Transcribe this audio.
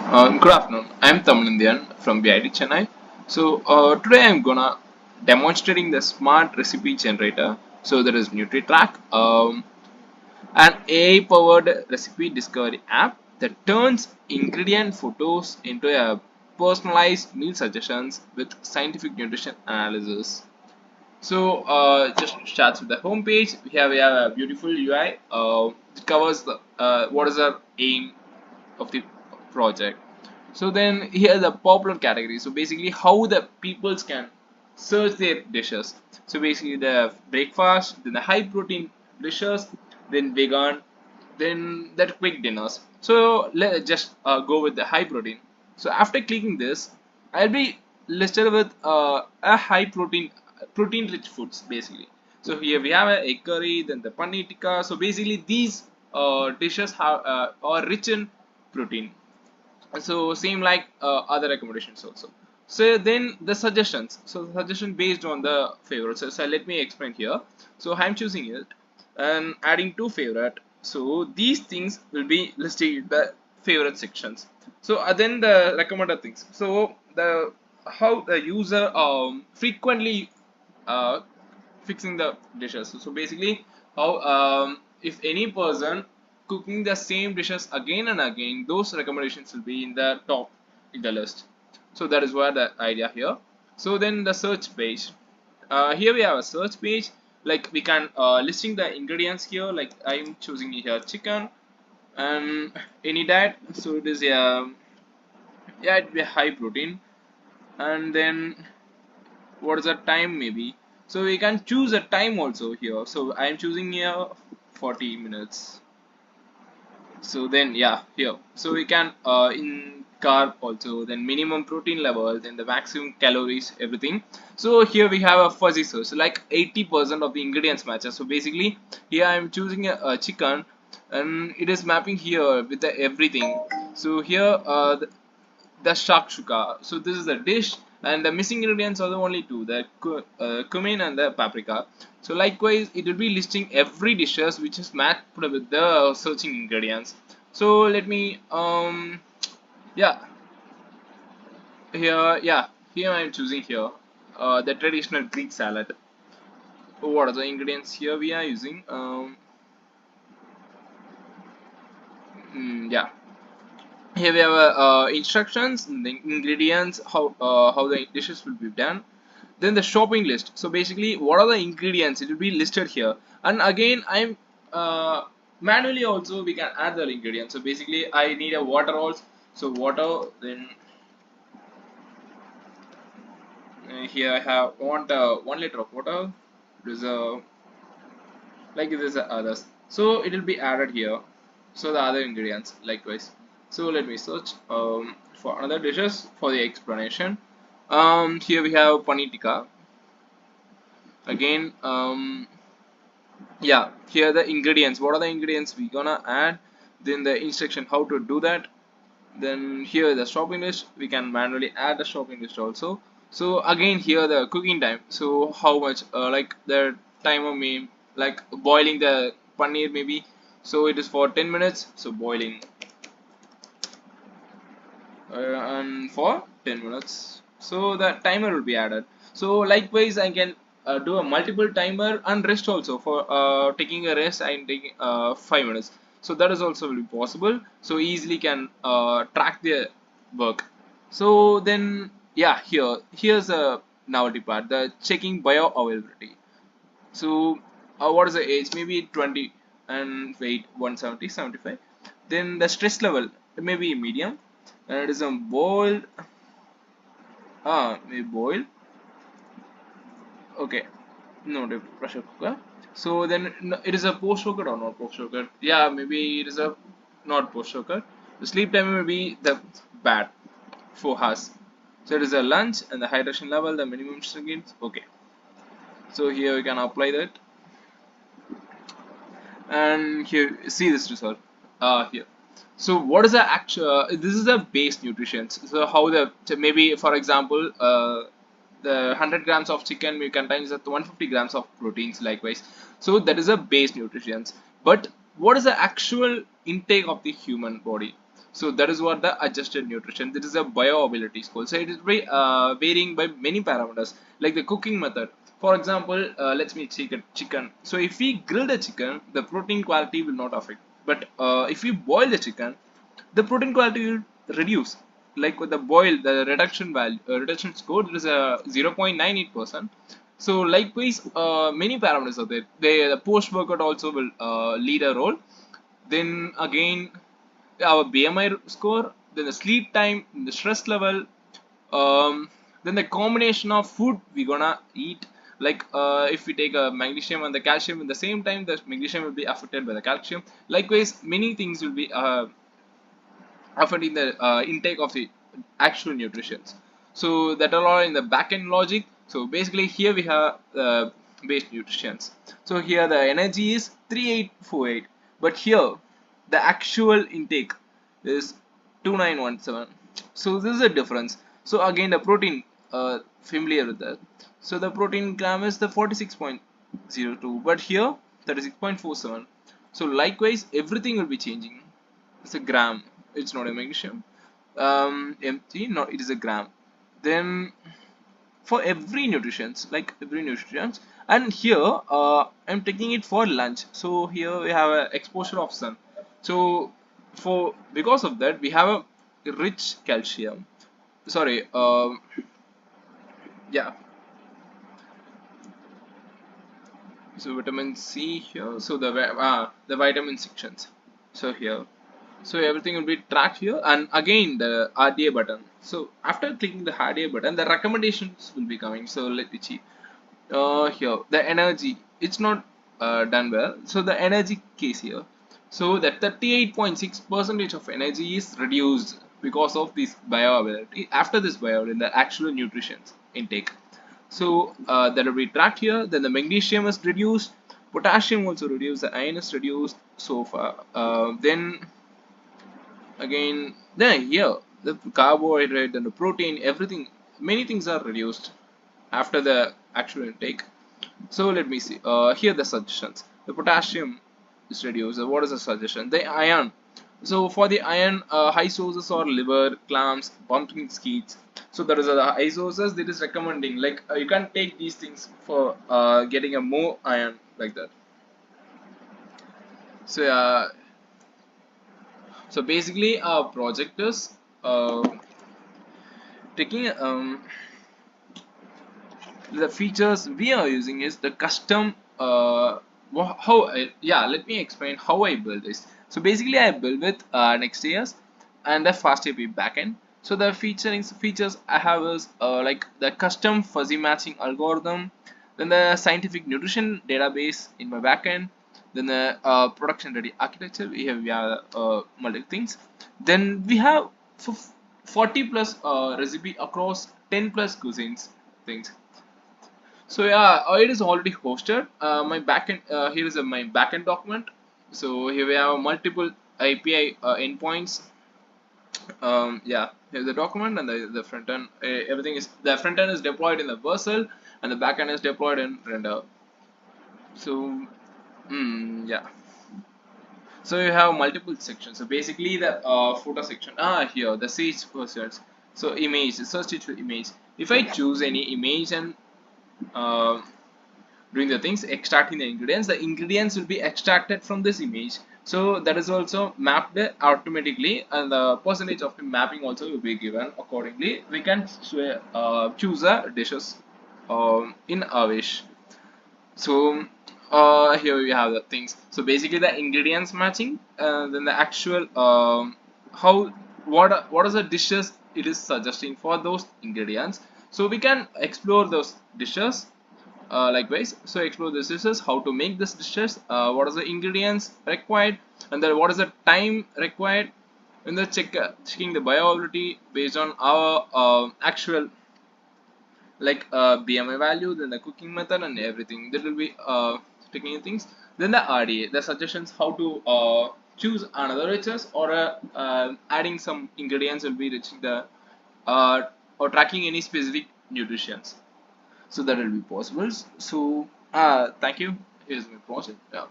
Good afternoon. I'm Thamill-Indian from BIT Chennai. Today I'm gonna demonstrating the smart recipe generator. So there is Nutritrack, an AI-powered recipe discovery app that turns ingredient photos into a personalized meal suggestions with scientific nutrition analysis. Just starts with the home page. We have a beautiful UI. It covers what is the aim of the project. So then here the popular category. So basically how the peoples can search their dishes. So basically the breakfast, then the high protein dishes, then vegan, then that quick dinners. So let's just go with the high protein. So after clicking this, I'll be listed with a high protein rich foods basically. So here we have a egg curry, then the paneer tikka. So basically these dishes are rich in protein. So same like other recommendations also. So then the suggestions. So the suggestion based on the favorites. So let me explain here. So I'm choosing it and adding two favorite. So these things will be listed in the favorite sections. So then the recommended things. So the how the user frequently uh, fixing the dishes. So basically, how if any person cooking the same dishes again and again, those recommendations will be in the top in the list. So that is where the idea here. So then the search page. Here we have a search page. Like we can listing the ingredients here. Like I'm choosing here chicken and any diet. So it is yeah, it will be high protein. And then what is the time maybe, so we can choose a time also here. So I am choosing here 40 minutes. So then yeah, here so we can in carb also, then minimum protein level, then the maximum calories, everything. So here we have a fuzzy source, so like 80% of the ingredients matches. So basically here I am choosing a chicken and it is mapping here with the everything. So here the shakshuka. So this is the dish, and the missing ingredients are the only two: the cumin and the paprika. So likewise, it will be listing every dishes which is matched with the searching ingredients. So let me yeah, here I am choosing here the traditional Greek salad. What are the ingredients here we are using? Yeah, here we have instructions, the ingredients, how the dishes will be done, then the shopping list. So basically what are the ingredients, it will be listed here. And again I'm manually also we can add the ingredients. So basically I need a water also. So water, then here I have want 1 liter of water. There's a like this others, so it will be added here. So the other ingredients likewise. So let me search for another dishes for the explanation. Here we have paneer tikka again. Yeah, here the ingredients, what are the ingredients we gonna add, then the instruction how to do that, then here the shopping list, we can manually add the shopping list also. So again here the cooking time, so how much like the timer may like boiling the paneer maybe, so it is for 10 minutes, so boiling and for 10 minutes, so the timer will be added. So likewise I can do a multiple timer and rest also for taking a rest and taking 5 minutes, so that is also will be possible, so easily can track their work. So then yeah, here's a novelty part, the checking bioavailability. So what is the age, maybe 20, and weight 170 75. Then the stress level maybe medium, and it is a boiled, maybe boiled, okay, no the pressure cooker. So then it is a post workout or not post workout, yeah maybe it is a not post workout. The sleep time may be the bad 4 hours. So it is a lunch and the hydration level, the minimum seconds, okay. So here we can apply that, and here see this result here. So what is the actual this is the base nutrition. So how the, so maybe for example the 100 grams of chicken may contains 150 grams of proteins likewise. So that is a base nutrition, but what is the actual intake of the human body? So that is what the adjusted nutrition. This is a bioavailability score. So it is varying by many parameters, like the cooking method. For example, let's make chicken. So if we grill the chicken, the protein quality will not affect. But if we boil the chicken, the protein quality will reduce. Like with the boil, the reduction value, reduction score, there is a 0.98%. So likewise, many parameters are there. The post workout also will lead a role. Then again, our BMI score, then the sleep time, the stress level, then the combination of food we're gonna eat. Like if we take a magnesium and the calcium in the same time, the magnesium will be affected by the calcium. Likewise, many things will be affecting the intake of the actual nutritions. So that are all in the backend logic. So basically here we have base nutritions. So here the energy is 3848, but here the actual intake is 2917. So this is a difference. So again the protein, familiar with that. So the protein gram is the 46.02, but here 36.47. So likewise everything will be changing. It's a gram, it's not a magnesium. Empty, not, it is a gram. Then for every nutritions, like every nutrients, and here I'm taking it for lunch. So here we have a exposure of sun. So for because of that we have a rich calcium, sorry, yeah, so vitamin C here. So the vitamin sections, so here, so everything will be tracked here. And again the RDA button. So after clicking the RDA button, the recommendations will be coming. So let me see. Here the energy, it's not done well. So the energy case here, so that 38.6% of energy is reduced because of this bioavailability. After this bioavailability, the actual nutrition intake, so that will be tracked here. Then the magnesium is reduced, potassium also reduced, the iron is reduced so far. Then again, then here the carbohydrate and the protein, everything, many things are reduced after the actual intake. So let me see. Here the suggestions. The potassium is reduced. What is the suggestion? The iron. So for the iron, high sources are liver, clams, pumpkin seeds. So there is a high sources that is recommending. Like you can take these things for getting a more iron like that. So so basically our project is taking the features we are using is the custom how yeah, let me explain how I build this. So basically I build with Next.js and the FastAPI backend. So the features I have is like the custom fuzzy matching algorithm, then the scientific nutrition database in my backend, then the production ready architecture. We have multiple things. Then we have 40 plus recipe across 10 plus cuisines things. So yeah, it is already hosted. My backend, here is my backend document. So here we have multiple API endpoints. Yeah, here's the document and the front end. Everything is, the front end is deployed in the Vercel and the backend is deployed in Render. So yeah. So you have multiple sections. So basically the photo section. Here the search for search. So image, search it for image. If I choose any image and uh, doing the things, extracting the ingredients will be extracted from this image. So that is also mapped automatically, and the percentage of the mapping also will be given accordingly. We can choose a dishes in our wish. So here we have the things. So basically the ingredients matching, then the actual how, what are the dishes it is suggesting for those ingredients. So we can explore those dishes. Likewise, so explore this dishes, how to make this dishes, what are the ingredients required, and then what is the time required, and then checking the bioavailability based on our actual like BMI value, then the cooking method and everything. That will be taking things. Then the RDA, the suggestions how to choose another riches, or adding some ingredients will be reaching the or tracking any specific nutritions. So that will be possible. So thank you. Here's my project. Yeah.